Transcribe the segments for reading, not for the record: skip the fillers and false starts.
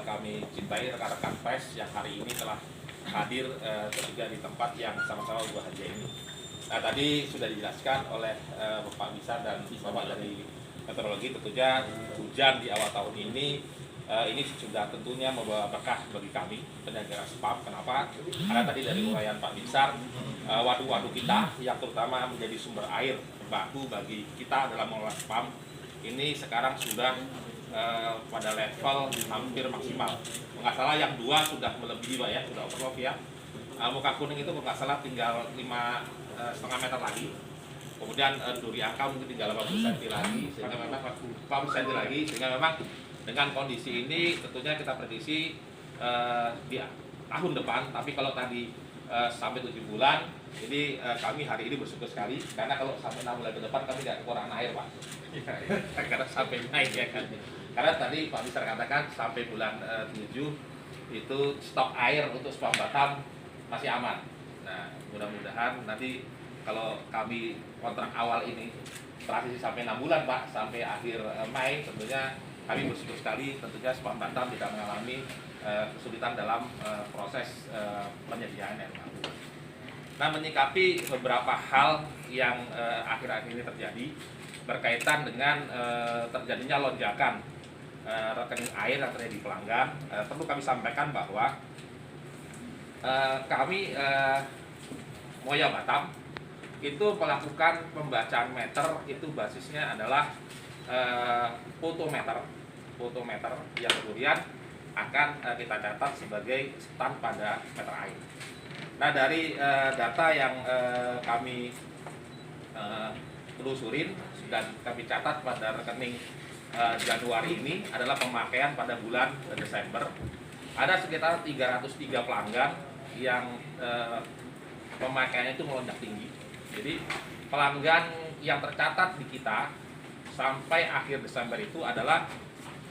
kami cintai rekan-rekan pers yang hari ini telah hadir juga di tempat yang sama-sama bahagia ini. Nah, tadi sudah dijelaskan oleh Bapak Bisa dan Bapak dari meteorologi, tentunya hujan di awal tahun ini sudah tentunya membawa berkah bagi kami penyelenggara spam. Kenapa? Karena tadi dari uraian Pak Binsar, waduk-waduk kita yang terutama menjadi sumber air baku bagi kita dalam mengelola spam ini sekarang sudah pada level hampir maksimal. Nggak salah yang 2 sudah melebihi Pak ya, sudah overflow ya. Muka kuning itu nggak salah tinggal 5,5 meter lagi. Kemudian duri angka mungkin tinggal 80 cm lagi, sehingga memang 40 cm lagi, sehingga memang dengan kondisi ini tentunya kita prediksi di tahun depan. Tapi kalau tadi sampai 7 bulan, jadi kami hari ini bersyukur sekali karena kalau sampai 6 bulan ke depan kami tidak kekurangan air Pak. Karena sampai naik ya kan. Karena tadi Pak Bisa katakan sampai bulan 7 itu stok air untuk Spam Batam masih aman. Nah, mudah-mudahan nanti kalau kami kontrak awal ini transisi sampai 6 bulan Pak, sampai akhir Mei, tentunya kami bersyukur sekali tentunya Spam Batam tidak mengalami kesulitan dalam proses penyediaan air baku. Nah, menyikapi beberapa hal yang akhir-akhir ini terjadi berkaitan dengan terjadinya lonjakan rekening air yang terjadi di pelanggan, perlu kami sampaikan bahwa kami Moya Batam itu melakukan pembacaan meter, itu basisnya adalah fotometer yang kemudian akan kita catat sebagai stand pada meter air. Nah, dari data yang kami telusurin dan kami catat pada rekening Januari ini adalah pemakaian pada bulan Desember. Ada sekitar 303 pelanggan yang pemakaiannya itu melonjak tinggi. Jadi pelanggan yang tercatat di kita sampai akhir Desember itu adalah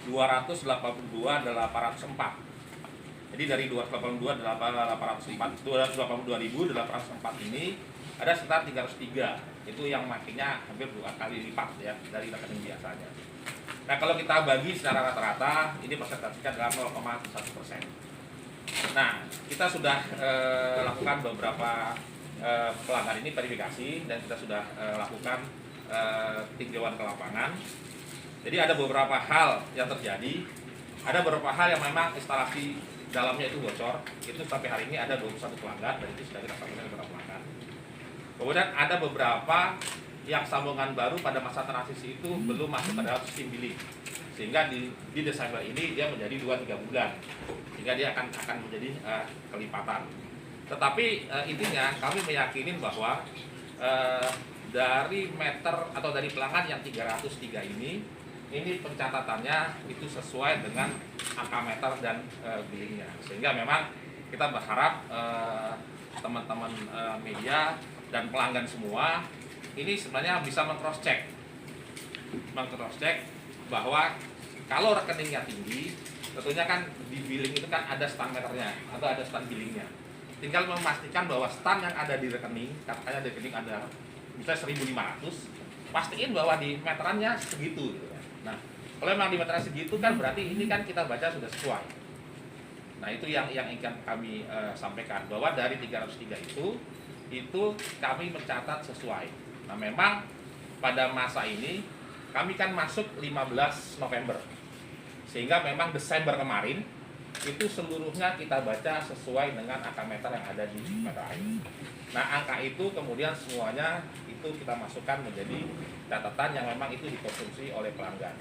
282.804. Jadi dari 282.804 ini ada sekitar 303 itu yang makinnya hampir 2 kali lipat ya dari rekening biasanya. Nah, kalau kita bagi secara rata-rata ini persentasenya adalah 0,1%. Nah, kita sudah lakukan beberapa pelanggan ini verifikasi dan kita sudah lakukan tinjauan ke lapangan. Jadi ada beberapa hal yang terjadi, ada beberapa hal yang memang instalasi dalamnya itu bocor. Itu sampai hari ini ada 21 pelanggan dan itu sudah kita sampaikan kepada pelanggan. Kemudian ada beberapa yang sambungan baru pada masa transisi itu belum masuk ke dalam sistem billing, sehingga di Desember ini dia menjadi 2-3 bulan, sehingga dia akan menjadi kelipatan. Tetapi intinya kami meyakini bahwa dari meter atau dari pelanggan yang 303 ini pencatatannya itu sesuai dengan angka meter dan billingnya, sehingga memang kita berharap teman-teman media dan pelanggan semua ini sebenarnya bisa meng-cross check bahwa kalau rekeningnya tinggi, tentunya kan di billing itu kan ada stand meternya atau ada stand billingnya. Tinggal memastikan bahwa stand yang ada di rekening, katakannya di rekening ada misalnya 1.500, pastiin bahwa di meterannya segitu. Nah, kalau memang di meteran segitu kan berarti ini kan kita baca sudah sesuai. Nah, itu yang ingin kami sampaikan bahwa dari 303 itu kami mencatat sesuai. Nah, memang pada masa ini kami kan masuk 15 November, sehingga memang Desember kemarin itu seluruhnya kita baca sesuai dengan angka meter yang ada di meter air. Nah, angka itu kemudian semuanya itu kita masukkan menjadi catatan yang memang itu dikonsumsi oleh pelanggan.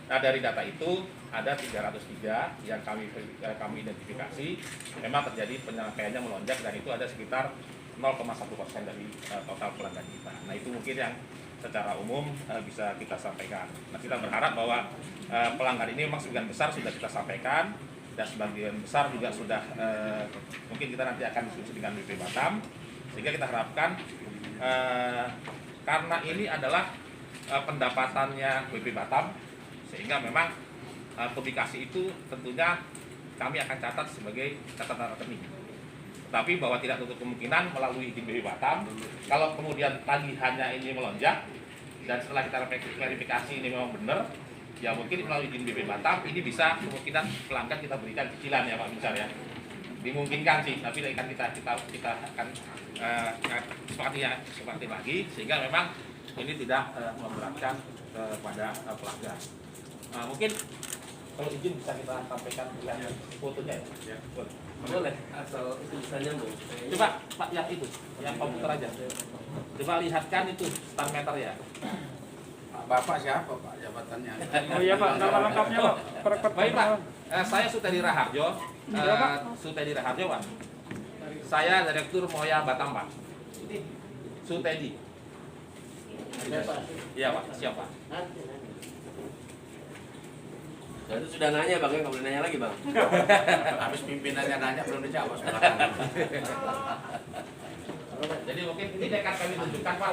Nah, dari data itu ada 303 yang kami identifikasi memang terjadi penyampaiannya melonjak, dan itu ada sekitar 0,1% dari total pelanggan kita. Nah, itu mungkin yang secara umum bisa kita sampaikan. Nah, kita berharap bahwa pelanggan ini memang sebagian besar sudah kita sampaikan, dan sebagian besar juga sudah mungkin kita nanti akan diskusi dengan BP Batam, sehingga kita harapkan karena ini adalah pendapatannya BP Batam, sehingga memang publikasi itu tentunya kami akan catat sebagai catatan rekening. Tapi bahwa tidak tutup kemungkinan melalui tim BP Batam, kalau kemudian tagihannya ini melonjak dan setelah kita verifikasi ini memang benar, ya mungkin melalui izin BP Batam ini bisa kemungkinan pelanggan kita berikan cicilan ya Pak Binsar ya. Dimungkinkan sih, tapi akan kita akan sepakati lagi sehingga memang ini tidak memberatkan kepada pelanggan. Mungkin kalau izin bisa kita sampaikan fotonya ya. Boleh, asal itu bisa nyambung. Coba Pak yang komputer aja. Coba lihatkan itu stand meter ya. Bapak siapa Pak jabatannya? Oh iya Pak, nama lengkapnya Pak. Baik Pak, saya Sutedi Raharjo. Sutedi Raharjo Pak. Saya Direktur Moya Batam Pak. Sutedi. Iya Pak, siapa? Dan itu sudah nanya Bang, nggak boleh nanya lagi Bang. Habis pimpinannya nanya belum dijawab. Jadi mungkin ini akan kami tunjukkan Pak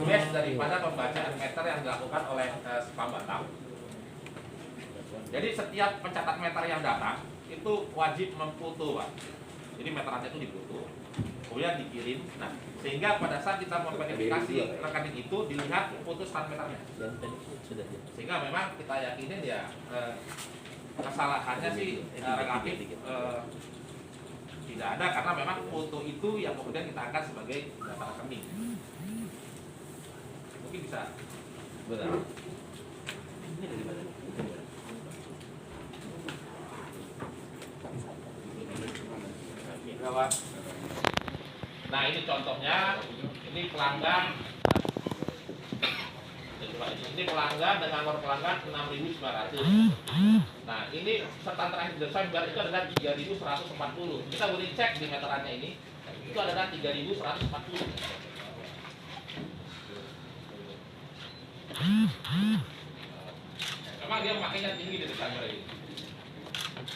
base daripada pembacaan meter yang dilakukan oleh Spam Batam. Jadi setiap pencatat meter yang datang itu wajib memfoto Pak. Jadi meterannya itu difoto, kemudian dikirim. Nah, sehingga pada saat kita memverifikasi rekening itu dilihat foto stand meternya. Sehingga memang kita yakinin ya kesalahannya sih relatif tidak ada karena memang foto itu yang kemudian kita angkat sebagai data rekening. Mungkin bisa. Benar. Ini dari mana? Nah ini contohnya, ini pelanggan. Ini pelanggan dengan nomor pelanggan 6.900. Nah ini setan terakhir Desember itu adalah 3.140. Kita boleh cek di meterannya ini, itu adalah 3.140. Memang dia makanya tinggi di Desember ini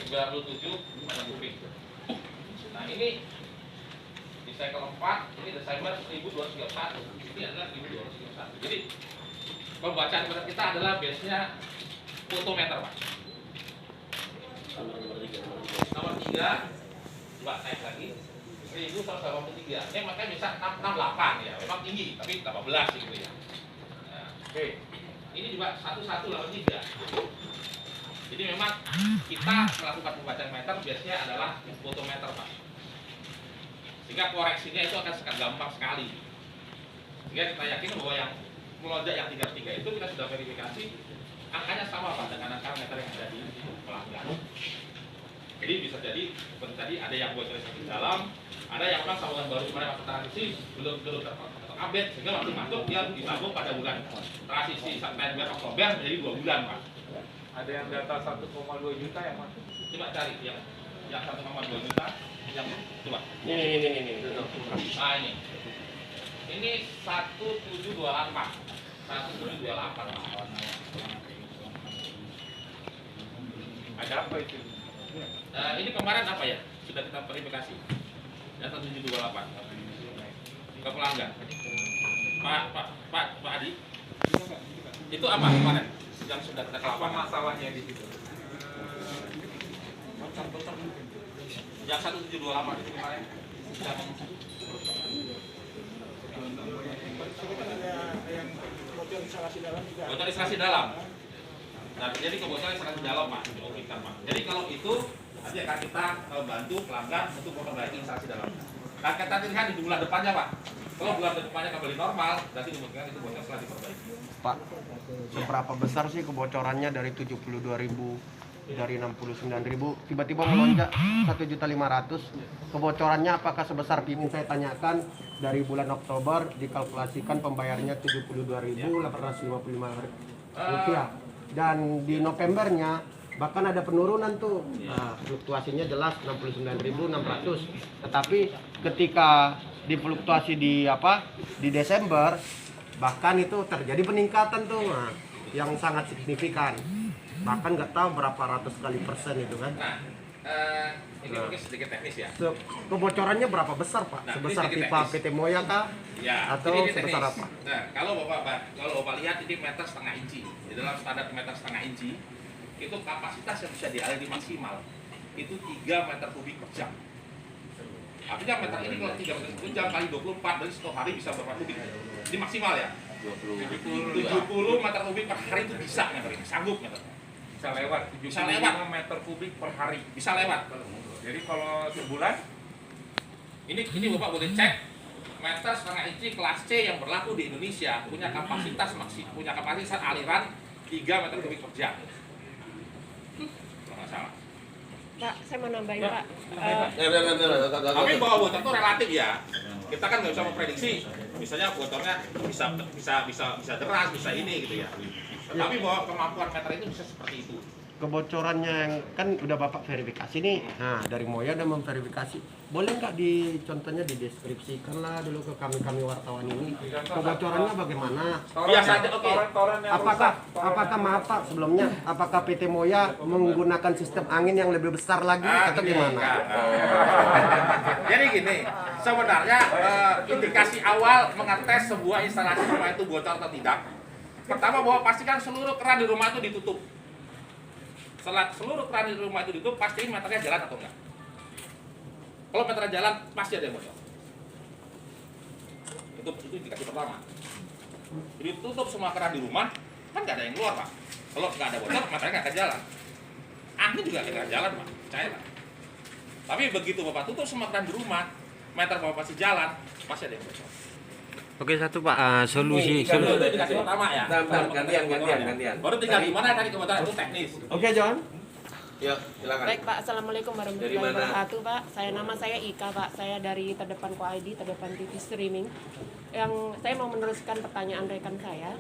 97 pada kuping. Nah ini di cycle 4 ini Desember 1.231. Ini adalah 1.231. Jadi pembacaan meter kita adalah base-nya fotometer Pak. Nomor 3 coba naik lagi 1.183. Ini makanya bisa 668 ya. Memang tinggi tapi 18 gitu ya. Nah, oke. Ini juga 1183. Jadi memang kita melakukan pembacaan meter biasanya adalah fotometer Pak. Sehingga koreksinya itu akan sangat gampang sekali. Sehingga kita yakin bahwa yang melonjak yang 33 itu kita sudah verifikasi angkanya sama Pak dengan angka meter yang ada di pelanggan. Jadi bisa jadi seperti tadi ada yang buat transaksi dalam, ada yang memang saluran baru kemarin masuk transisi belum terupdate sehingga waktu masuk dia disambung pada bulan transisi September Oktober menjadi 2 bulan Pak. Ada yang data 1,2 juta yang masuk. Coba cari yang 1,2 juta yang coba. Ini. Nah ini. Ini 1728. 1728 Pak. Ada apa itu? Ini kemarin apa ya? Sudah kita verifikasi. Yang 1728 ke pelanggan. Pak Adi. Itu apa kemarin? Yang sudah kita Apa lakukan. masalahnya di situ? Yang 1728 itu kemarin. Bocor instalasi dalam. Nah, jadi kebocoran instalasi dalam Pak, dioperasikan Pak. Jadi kalau itu nanti akan kita bantu pelanggan untuk memperbaiki instalasi dalam. Nah, kita lihat di bulan depannya Pak. Kalau bulan depannya kembali normal, berarti kemungkinan itu bocor setelah diperbaiki. Pak, seberapa besar sih kebocorannya dari 72.000 dari 69.000 tiba-tiba melonjak 1.500.000? Kebocorannya apakah sebesar ini? Saya tanyakan dari bulan Oktober dikalkulasikan pembayarannya 72.855 rupiah dan di Novembernya bahkan ada penurunan tuh. Nah, fluktuasinya jelas 69.600. Tetapi ketika difluktuasi di Desember bahkan itu terjadi peningkatan tuh, nah, yang sangat signifikan. Bahkan nggak tahu berapa ratus kali persen itu kan. Nah, ini mungkin sedikit teknis ya. Kebocorannya berapa besar Pak? Nah, Sebesar ini sedikit pipa teknis. PT Moya kah? Ya, Atau ini sebesar teknis. apa? Nah, kalau Bapak lihat ini meter setengah inci. Di dalam standar meter setengah inci itu kapasitas yang bisa dialiri maksimal itu 3 meter kubik per jam. Artinya meter ini kalau 3 meter per jam kali 24 berarti satu hari bisa berapa kubik? Ini maksimal ya. 70 meter kubik per hari itu bisa nyetor ini, sanggup nyetor. Bisa lewat. Bisa lewat. 75 meter kubik per hari. Bisa lewat. Jadi kalau sebulan Ini Bapak boleh cek meter setengah inci kelas C yang berlaku di Indonesia punya kapasitas aliran 3 meter kubik per jam. Kalau nggak salah. Pak, saya mau nambahin Ya. Pak. Tapi bahwa bocor itu relatif ya. Kita kan nggak bisa memprediksi. Misalnya bocornya bisa deras, bisa ini gitu ya. Tapi bahwa kemampuan meter itu bisa seperti itu. Kebocorannya yang kan udah Bapak verifikasi nih. Nah, dari Moya udah memverifikasi. Boleh nggak contohnya dideskripsikan lah dulu ke kami wartawan ini. Kebocorannya bagaimana? Biasa aja, oke. Apakah maaf Pak sebelumnya, apakah PT Moya menggunakan sistem angin yang lebih besar lagi atau gimana? Jadi gini, sebenarnya indikasi awal mengetes sebuah instalasi rumah itu bocor atau tidak. Pertama bahwa pastikan seluruh keran di rumah itu ditutup. Setelah seluruh keran di rumah itu ditutup, pastiin meternya jalan atau enggak. Kalau meternya jalan, pasti ada yang bocor. Itu indikasi pertama. Jadi tutup semua keran di rumah, kan nggak ada yang keluar Pak. Kalau nggak ada bocor, meternya nggak akan jalan. Angin juga nggak jalan Pak, percaya Pak. Tapi begitu Bapak tutup semua keran di rumah, meter Bapak pasti jalan, pasti ada yang bocor. Oke, satu Pak, solusi. Itu indikasi pertama ya. Bentar, gantian. Baru tinggal gimana tadi kebetulan itu teknis. Oke, John. Yuk, silakan. Baik Pak, Assalamualaikum Dari warahmatullahi mana? wabarakatuh Pak. Nama saya Ika Pak, saya dari Terdepan Co-ID, Terdepan TV Streaming. Yang saya mau meneruskan pertanyaan rekan saya.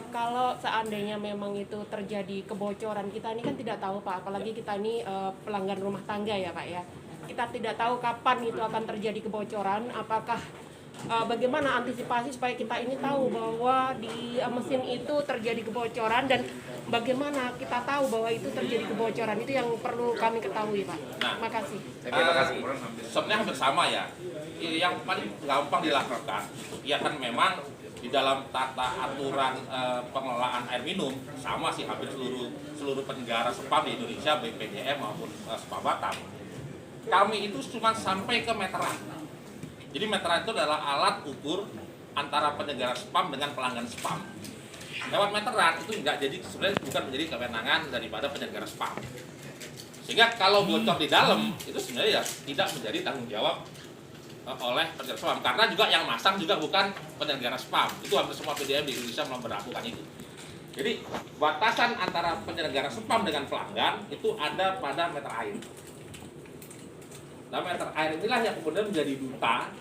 Kalau seandainya memang itu terjadi kebocoran, kita ini kan tidak tahu Pak, apalagi kita ini pelanggan rumah tangga ya Pak ya. Kita tidak tahu kapan itu akan terjadi kebocoran, apakah bagaimana antisipasi supaya kita ini tahu bahwa di mesin itu terjadi kebocoran, dan bagaimana kita tahu bahwa itu terjadi kebocoran, itu yang perlu kami ketahui Pak. Terima kasih. Terima kasih. Sebenarnya hampir sama ya. Yang paling gampang dilakukan, ya kan memang di dalam tata aturan pengelolaan air minum sama sih hampir seluruh penyelenggara SPAM di Indonesia, BPJM maupun SPAM Batam. Kami itu cuma sampai ke meteran. Jadi meteran itu adalah alat ukur antara penyelenggara SPAM dengan pelanggan SPAM. Lewat meteran itu enggak, jadi sebenarnya bukan menjadi kewenangan daripada penyelenggara SPAM. Sehingga kalau bocor di dalam itu sebenarnya ya tidak menjadi tanggung jawab oleh penyelenggara SPAM, karena juga yang masang juga bukan penyelenggara SPAM. Itu hampir semua PDM di Indonesia memperlakukan itu. Jadi batasan antara penyelenggara SPAM dengan pelanggan itu ada pada meter air. Nah, meter air inilah yang kemudian menjadi duta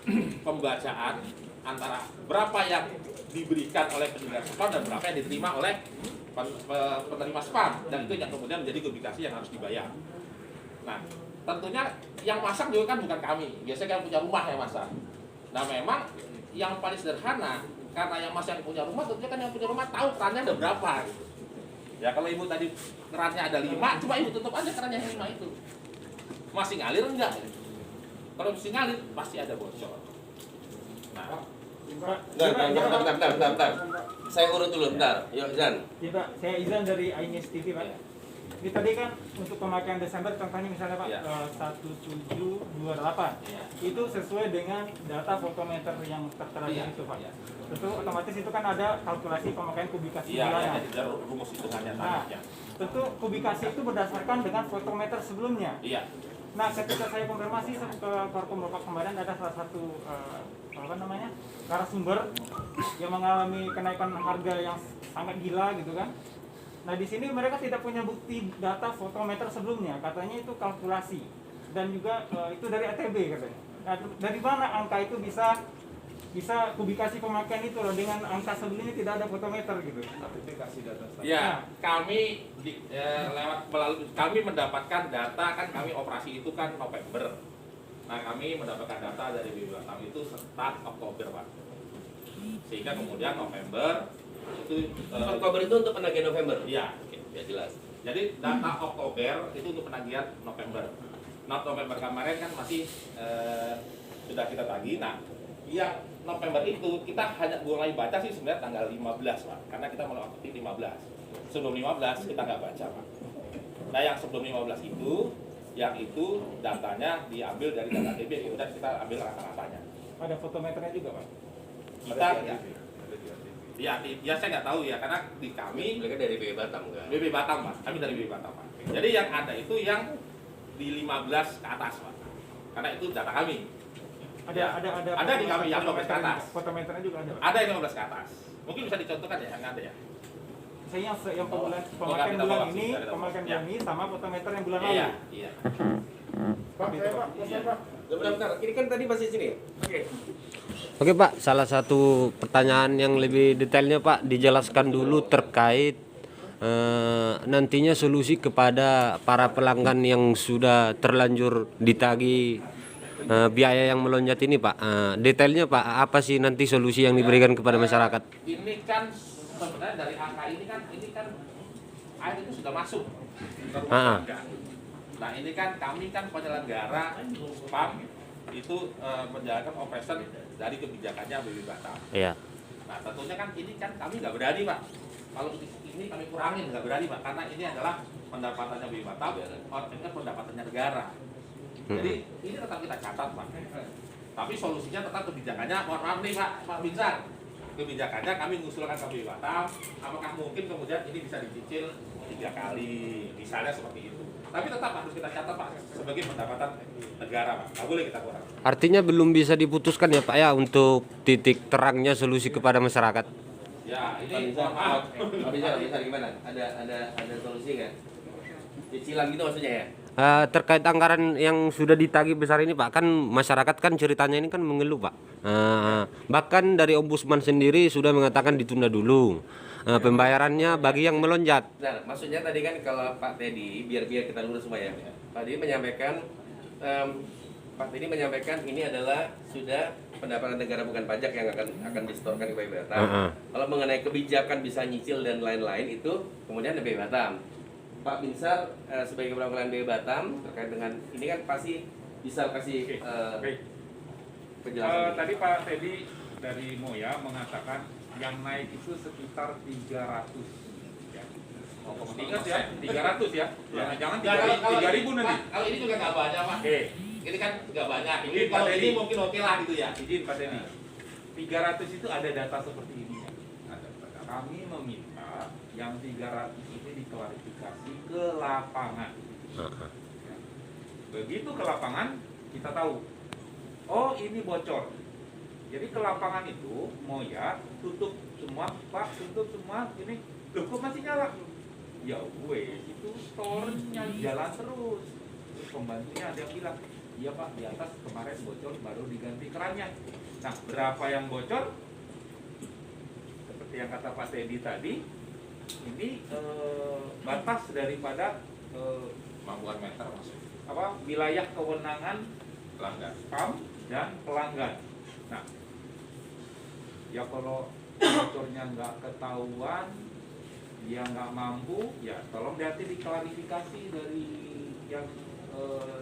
pembacaan antara berapa yang diberikan oleh penyelenggara SPAM dan berapa yang diterima oleh penerima SPAM, dan itu yang kemudian menjadi kubikasi yang harus dibayar. Nah, tentunya yang masang juga kan bukan kami, biasanya kan punya rumah yang masang. Nah, memang yang paling sederhana, karena yang masang yang punya rumah, tentunya kan yang punya rumah tahu kerannya ada berapa gitu. Ya kalau ibu tadi kerannya ada 5, coba ibu tutup aja kerannya yang 5 itu. Masih ngalir enggak? Kalau masih ngalir pasti ada bocor. Nah, Bentar. Saya urut dulu, bentar. Yuk, Zan. Ya Pak, saya Izan dari iNews TV Pak. Ini tadi kan untuk pemakaian Desember contohnya misalnya Pak Ya. 1728 ya. itu sesuai dengan data fotometer yang tertera di Iya. situ Pak. Iya. Tentu otomatis itu kan ada kalkulasi pemakaian kubikasi Iya, bulanan. jadi rumus hitungannya Nah, tadi ya. tentu kubikasi itu berdasarkan dengan fotometer sebelumnya. Iya. Nah, ketika saya konfirmasi ke Korkom Bapak kemarin, ada salah satu narasumber yang mengalami kenaikan harga yang sangat gila gitu kan. Nah, di sini mereka tidak punya bukti data fotometer sebelumnya, katanya itu kalkulasi dan juga itu dari ATB katanya. Nah, dari mana angka itu bisa kubikasi pemakaian itu loh, dengan angka sebelumnya tidak ada fotometer gitu. Ya, kami kami mendapatkan data, kan kami operasi itu kan November. Nah, kami mendapatkan data dari BPJM itu start Oktober, Pak. Sehingga kemudian November itu Oktober itu untuk penagihan November. iya. Oke, ya jelas. Jadi data Oktober itu untuk penagihan November. Nah, November kemarin kan masih sudah kita tagih. Nah, yang November itu kita hanya mulai baca sih sebenarnya tanggal 15 Pak, karena kita mulai aktif 15. Sebelum 15 kita nggak baca Pak. Nah, yang sebelum 15 itu, yang itu datanya diambil dari data TB gitu, dan kita ambil rata-ratanya. Ada fotometernya juga Pak. Kita ya, Ya saya nggak tahu ya, karena di kami Mereka dari BB Batam kan? BB Batam Pak, kami dari BB Batam Pak. Jadi yang ada itu yang di 15 ke atas Pak, karena itu data kami. Ya. Ada di kami yang 15 ke atas. Fotometernya juga ada. Ada yang 15 ke atas. Mungkin bisa dicontohkan ya, yang ada ya. Misalnya yang pemakaian kita bulan bawa ini, sih, kita pemakaian bawa. bulan ini sama fotometer yang bulan lalu. Iya, iya. Pak, saya Pak, Iya. Bentar, ini kan tadi masih sini. Oke. Oke Pak, salah satu pertanyaan yang lebih detailnya Pak dijelaskan dulu terkait nantinya solusi kepada para pelanggan yang sudah terlanjur ditagih biaya yang melonjak ini Pak. Detailnya Pak, apa sih nanti solusi yang diberikan kepada masyarakat? Ini kan sebenarnya dari angka ini kan air itu sudah masuk ke rumah warga. Nah ini kan kami kan penyelenggara PAM itu menjalankan operation dari kebijakannya BB Batam. Iya. Nah tentunya kan ini kan kami nggak berani Pak. Kalau ini kami kurangin nggak berani Pak, karena ini adalah pendapatannya BB Batam, ini pendapatannya negara. Jadi ini tetap kita catat Pak. Tapi solusinya tetap kebijakannya, mohon maaf nih Pak Binsar. Kebijakannya kami mengusulkan ke BB Batam, apakah mungkin kemudian ini bisa dicicil 3 kali, misalnya seperti itu. Tapi tetap harus kita catat Pak sebagai pendapatan negara Pak, nggak boleh kita kurang. Artinya belum bisa diputuskan ya Pak ya untuk titik terangnya solusi kepada masyarakat. Ya ini mohon maaf. Bisa gimana? Ada solusi nggak? Cicilan gitu maksudnya ya? Terkait anggaran yang sudah ditagih besar ini Pak, kan masyarakat kan ceritanya ini kan mengeluh Pak. Bahkan dari Ombudsman sendiri sudah mengatakan ditunda dulu pembayarannya bagi yang melonjak. Nah, maksudnya tadi kan kalau Pak Teddy, biar kita lurus semua ya. Pak Teddy menyampaikan ini adalah sudah pendapatan negara bukan pajak yang akan disetorkan ke BB Batam. Kalau mengenai kebijakan bisa nyicil dan lain-lain itu kemudian BB Batam. Pak Binsar sebagai perwakilan BB Batam terkait dengan ini kan pasti bisa kasih penjelasan. Tadi Pak Teddy dari Moya mengatakan yang naik itu sekitar 300 ya. Ingat ya, 300 ya. Jangan 3.000 nanti. Kalau ini juga nggak banyak Pak. Oke. Ini kan nggak banyak. Ini Izin, Pak kalau Teddy. ini mungkin oke lah gitu ya. Izin Pak Teddy. 300 itu ada data seperti ini. Kami meminta yang 300 ini diklarifikasi ke lapangan. Begitu ke lapangan kita tahu, oh ini bocor. Jadi ke lapangan itu Moya tutup semua, Pak tutup semua, ini loh kok masih nyala? Ya wes itu storenya jalan terus. Terus pembantunya ada yang bilang, iya Pak di atas kemarin bocor baru diganti kerannya. Nah berapa yang bocor? Seperti yang kata Pak Teddy tadi, ini batas daripada Mampuan meter maksudnya. wilayah kewenangan Pelanggan. PAM dan pelanggan. Nah, ya kalau bocornya nggak ketahuan, dia nggak mampu, ya tolong nanti diklarifikasi dari yang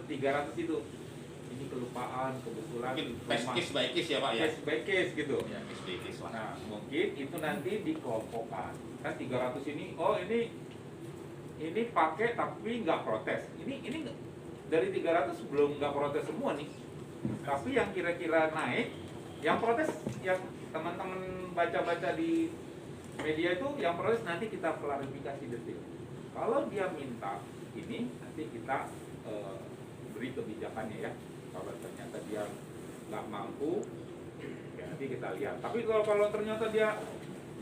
300 itu. Ini kelupaan, kebetulan. Mungkin case by case ya Pak ya. Case by case gitu. Ya case by case Pak. Nah, mungkin itu nanti dikelompokkan. Kan 300 ini, oh ini pakai tapi nggak protes. Ini dari 300 belum nggak protes semua nih. Tapi yang kira-kira naik, yang protes, yang teman-teman baca-baca di media itu, yang protes nanti kita klarifikasi detail. Kalau dia minta ini, nanti kita beri kebijakannya ya. Kalau ternyata dia nggak mampu, ya nanti kita lihat. Tapi kalau ternyata dia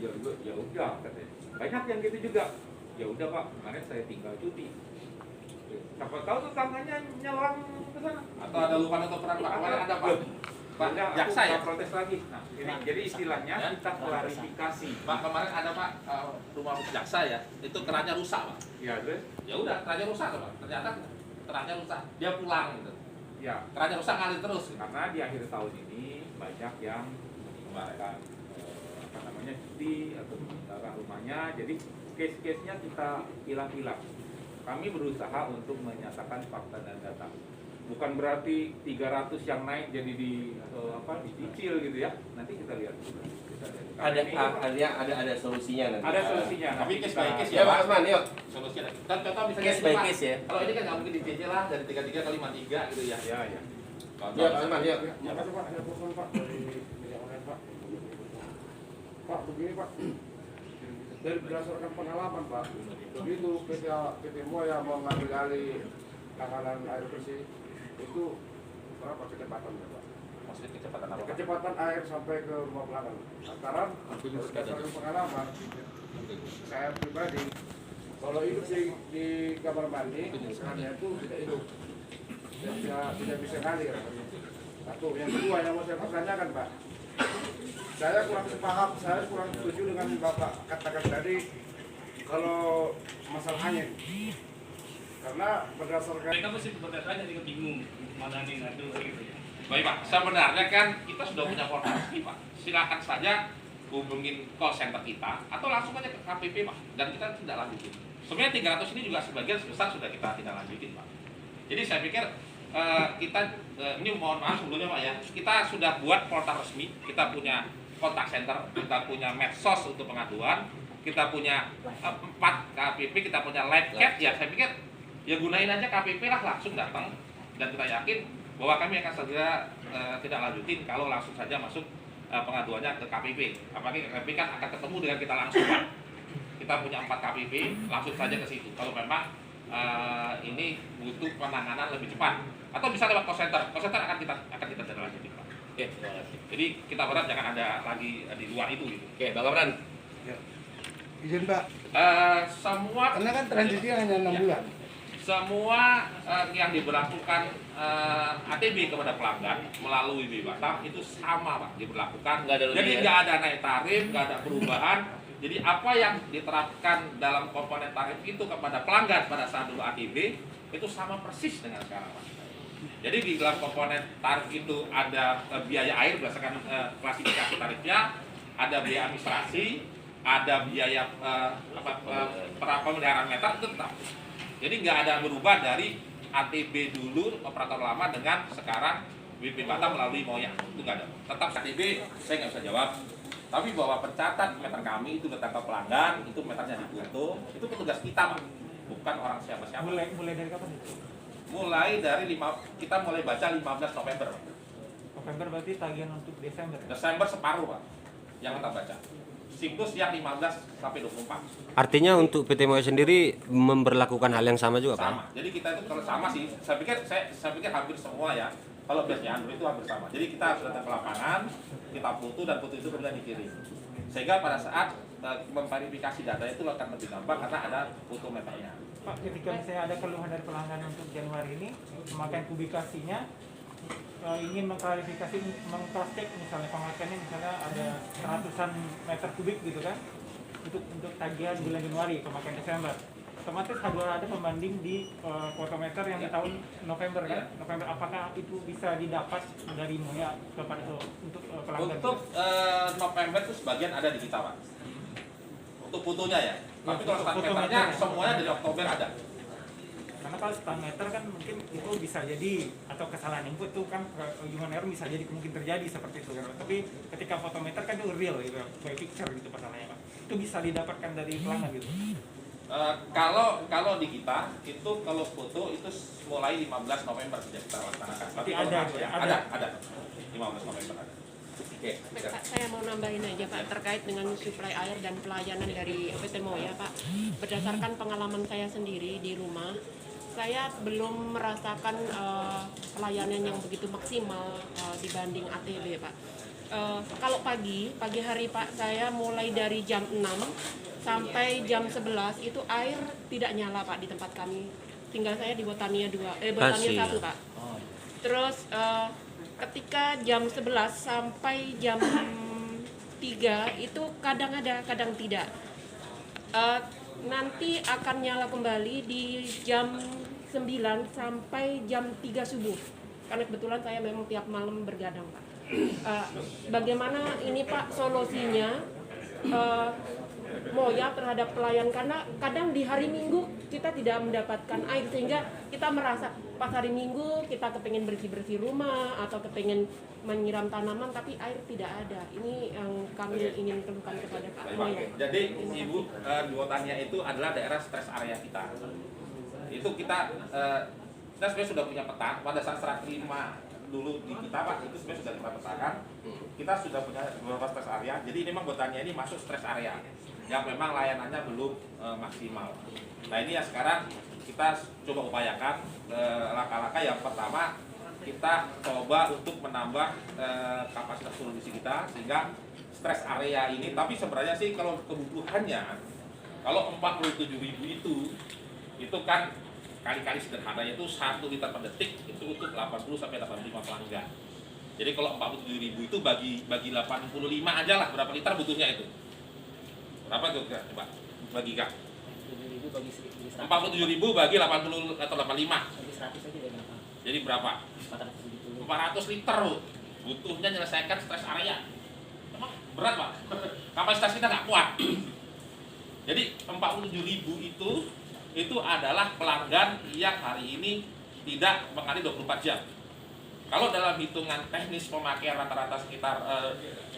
ya udah katanya. Banyak yang gitu juga. Ya udah Pak, kemarin saya tinggal cuti. Siapa tahu tetangganya nyelang ke sana. Atau ada lupa atau peran Pak? Kemarin ada Pak. Pak Pak, jaksa ya. protes lagi. Nah, ini jadi istilahnya Ya. kita klarifikasi. Pak kemarin ada Pak rumah jaksa ya. Itu kerannya rusak Pak. Ya, terus? Ya udah kerannya rusak Pak. Ternyata kerannya rusak. Dia pulang gitu. Ya, Kerannya rusak ngalir terus. Gitu. karena di akhir tahun ini banyak yang meninggalkan cuti atau meninggalkan rumahnya. Jadi case-case-nya kita pilah-pilah. Kami berusaha untuk menyatakan fakta dan data. Bukan berarti 300 yang naik jadi dicicil gitu ya. Nanti kita lihat. Ada solusinya nanti. Ada solusinya. Tapi Nanti case by kita- case Ya Pak Asman, yuk. Solusinya. Dan contoh misalnya Case ini, by Pak. case ya. Kalau ini kan nggak mungkin dicicil lah dari 33 kali 53 gitu ya. Ya, ya. Contoh Yuk, misalnya- Asman, yuk. Ya, Pak, ada telepon Pak dari media online Pak. Pak, begini Pak, dari berdasarkan pengalaman Pak, begitu PT Moya mau ngambil alih tanggalan air bersih, itu berapa kecepatannya Pak? Maksudnya kecepatan apa? Pak? Kecepatan air sampai ke rumah pelanggan. Sekarang berdasarkan pengalaman, saya pribadi, kalau hidup di kamar mandi, ikannya itu tidak hidup, tidak bisa ngalir. Satu, yang kedua yang mau saya pertanyakan Pak, saya kurang sepaham, saya kurang setuju dengan Bapak katakan tadi kalau masalah angin. Karena berdasarkan mereka mesti bertanya juga bingung mana nih ngadu gitu. Baik Pak, sebenarnya kan kita sudah punya portal resmi Pak. Silakan saja hubungin call center kita atau langsung aja ke KPP Pak. Dan kita tidak lanjutin. Sebenarnya 300 ini juga sebagian besar sudah kita tidak lanjutin Pak. Jadi saya pikir ini mohon maaf sebelumnya Pak ya, kita sudah buat portal resmi, kita punya kontak center, kita punya medsos untuk pengaduan, kita punya 4 KPP, kita punya live chat ya. Saya pikir ya gunain aja KPP lah, langsung datang, dan kita yakin bahwa kami akan segera tidak lanjutin kalau langsung saja masuk pengaduannya ke KPP. Apalagi KPP kan akan ketemu dengan kita langsung Pak. Kita punya 4 KPP, langsung saja ke situ kalau memang ini butuh penanganan lebih cepat, atau bisa lewat call center akan kita tidak lanjutin Pak. Oke, terima kasih. Jadi kita berharap jangan ada lagi di luar itu gitu. Oke, Bang Kamran. izin Pak, Semua karena kan transisi hanya 6 bulan. Semua yang diberlakukan ATB kepada pelanggan melalui B Batam itu sama Pak diberlakukan. Nggak ada lebih, Jadi ya? nggak ada naik tarif, nggak ada perubahan. Jadi apa yang diterapkan dalam komponen tarif itu kepada pelanggan pada saat dulu ATB itu sama persis dengan sekarang Pak. Jadi di dalam komponen tarif itu ada biaya air berdasarkan klasifikasi tarifnya, ada biaya administrasi, ada biaya pemeliharaan meter itu tetap. Jadi nggak ada berubah dari ATB dulu operator lama dengan sekarang BP Batam melalui Moya, itu nggak ada. Tetap ATB saya nggak bisa jawab. Tapi bahwa pencatat meter kami itu datang ke pelanggan, itu meternya difoto, itu petugas kita Pak, bukan orang siapa-siapa. Mulai dari kapan itu? Mulai dari kita mulai baca 15 November. November berarti tagihan untuk Desember. Desember separuh Pak, yang kita baca. Siklus yang 15 sampai 24. Artinya untuk PT Moya sendiri memberlakukan hal yang sama juga Pak? Sama. Jadi kita itu kalau sama sih, saya pikir hampir semua ya. Kalau biasanya Android itu hampir sama. Jadi kita sudah datang ke lapangan, kita foto dan foto itu kemudian dikirim. Sehingga pada saat memverifikasi data itu akan lebih gampang karena ada foto meternya. Pak, ketika misalnya ada keluhan dari pelanggan untuk Januari ini, pemakaian publikasinya ingin mengklarifikasi, mengcross-check misalnya pemakaiannya misalnya ada seratusan meter kubik gitu kan, untuk tagihan bulan Januari, pemakaian Desember. Otomatis harus ada pembanding di fotometer yang di tahun November kan? November, apakah itu bisa didapat dari Moya kepada untuk pelanggan? Untuk November itu sebagian ada di kita Pak. Untuk fotonya ya. Tapi kalau stand meternya semuanya dari Oktober ada. Karena kalau stand meter kan mungkin itu bisa jadi, atau kesalahan input itu kan human error bisa jadi mungkin terjadi seperti itu kan. Tapi ketika fotometer kan itu real gitu, by picture gitu masalahnya Pak. Itu bisa didapatkan dari pelanggan gitu. Kalau di kita itu kalau foto itu mulai 15 November sudah kita laksanakan. Tapi kalau ada, masuk, ya? ada. 15 November ada. Oke, Pak, saya mau nambahin aja Pak terkait dengan suplai air dan pelayanan dari PT Moya Pak. Berdasarkan pengalaman saya sendiri di rumah, saya belum merasakan pelayanan yang begitu maksimal dibanding ATB Pak. Kalau pagi hari Pak, saya mulai dari jam 6 sampai jam 11 itu air tidak nyala Pak di tempat kami. Tinggal saya di Botania 2, Botania 1 Pak. Terus ketika jam 11 sampai jam 3 itu kadang ada, kadang tidak. Nanti akan nyala kembali di jam 9 sampai jam 3 subuh. Karena kebetulan saya memang tiap malam bergadang Pak. Bagaimana ini Pak solusinya Moya terhadap pelayan, karena kadang di hari Minggu kita tidak mendapatkan air sehingga kita merasa pas hari Minggu kita kepengen bersih-bersih rumah atau kepengen menyiram tanaman tapi air tidak ada. Ini yang kami ingin keluhkan kepada Pak Moya. Jadi Ibu di Botania itu adalah daerah stres area kita. Itu kita sebenarnya sudah punya peta pada saat serah terima dulu di kita Pak, itu sebenarnya sudah kita petakan. Kita sudah punya beberapa stress area. Jadi ini memang Botania ini masuk stress area yang memang layanannya belum maksimal. Nah ini ya sekarang kita coba upayakan langkah-langkah. Yang pertama kita coba untuk menambah kapasitas produksi kita sehingga stress area ini, tapi sebenarnya sih kalau kebutuhannya, kalau 47.000 itu kan kali-kali sederhananya itu 1 liter per detik itu untuk 80 sampai 85 pelanggan. Jadi kalau 47.000 itu bagi 85 aja lah, berapa liter butuhnya itu? Berapa tuh coba bagi Kak? 47.000 bagi 80 atau 85. Jadi berapa? 400 liter butuhnya menyelesaikan stress area. Emang berat Pak, kapasitas kita nggak kuat. Jadi 47.000 itu adalah pelanggan yang hari ini tidak mengalami 24 jam. Kalau dalam hitungan teknis pemakaian rata-rata sekitar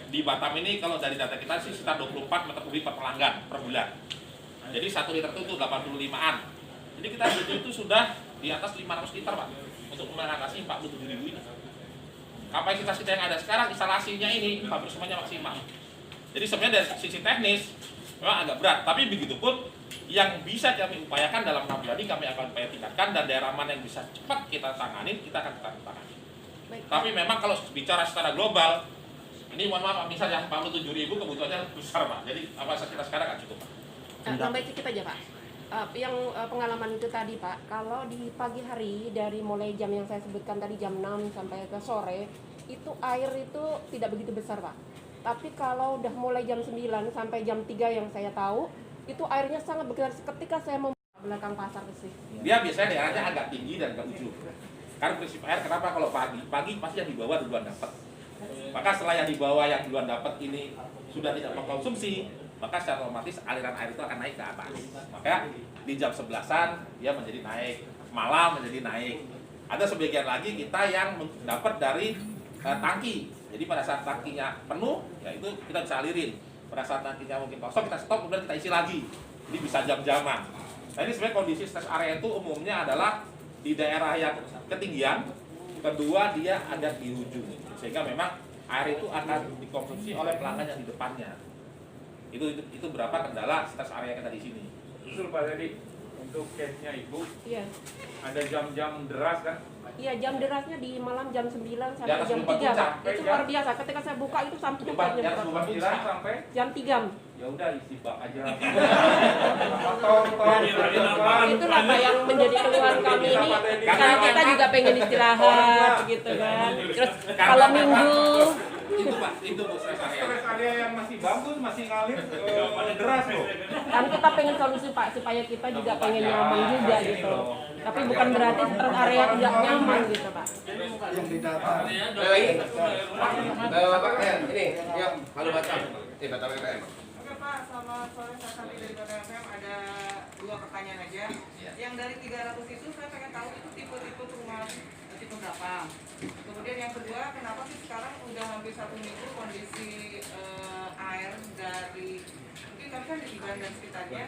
di Batam ini, kalau dari data kita sih sekitar 24 meter kubik per pelanggan per bulan. Jadi 1 liter itu 85-an. Jadi kita itu sudah di atas 500 liter Pak untuk mengatasi 47.000 ini. Kapasitas kita yang ada sekarang, instalasinya ini pabrik semuanya maksimal. Jadi sebenarnya dari sisi teknis memang agak berat, tapi begitupun yang bisa kami upayakan dalam 6 bulan ini kami akan upaya tingkatkan, dan daerah mana yang bisa cepat kita tangani, kita akan tangani. Tapi memang kalau bicara secara global, ini mohon maaf misalnya 47.000 kebutuhannya besar Pak, jadi apa kita sekarang nggak cukup Pak. Tambah sedikit aja Pak. Yang pengalaman itu tadi Pak, kalau di pagi hari dari mulai jam yang saya sebutkan tadi jam 6 sampai ke sore, itu air itu tidak begitu besar Pak. Tapi kalau udah mulai jam 9 sampai jam 3 yang saya tahu, itu airnya sangat besar ketika saya mau belakang pasar sih. Dia biasanya daerahnya agak tinggi dan agak ujung. Karena prinsip air kenapa kalau pagi pasti yang di bawah duluan dapat. Maka setelah yang di bawah yang duluan dapat ini sudah tidak mengkonsumsi, maka secara otomatis aliran air itu akan naik ke atas. Maka di jam 11-an dia menjadi naik, malam menjadi naik. Ada sebagian lagi kita yang dapat dari tangki. Jadi pada saat tangkinya penuh, ya itu kita bisa alirin. Pada saat tangkinya mungkin kosong, kita stop, kemudian kita isi lagi. Ini bisa jam-jaman. Nah ini sebenarnya kondisi stress area itu umumnya adalah di daerah yang ketinggian, kedua dia ada di ujung. Sehingga memang air itu akan dikonsumsi oleh pelanggan yang di depannya. Itu berapa kendala stress area kita di sini. Betul Pak, jadi untuk case-nya Ibu, Iya. ada jam-jam deras kan? Iya, jam derasnya di malam jam 9 sampai atas jam 3 puncak. Pak. Itu luar biasa. Ketika saya buka itu sampai Di puncaknya atas Pak. bukan puncak. Sampai Jam 3. ya udah isi bak aja. Itulah Pak yang menjadi keluhan kami ini, karena kita juga pengen istirahat gitu kan. Terus kalau minggu Itu Pak, itu stress area. Stress area yang masih bagus, masih ngalir deras loh. kan kita pengen solusi Pak supaya kita juga pengen nyaman juga gitu. Tapi bukan berarti stress area tidak nyaman gitu Pak. Bapak ini, yuk, halo Batam. Batam BPM. Oke Pak, selamat sore, saya Sandi dari Batam FM. Ada 2 pertanyaan aja. Yang dari 300 itu saya pengen tahu itu tipe-tipe perumahan tipe berapa. Kemudian yang kedua, kenapa sih sekarang udah hampir 1 minggu kondisi air dari mungkin kami kan di Tiban dan sekitarnya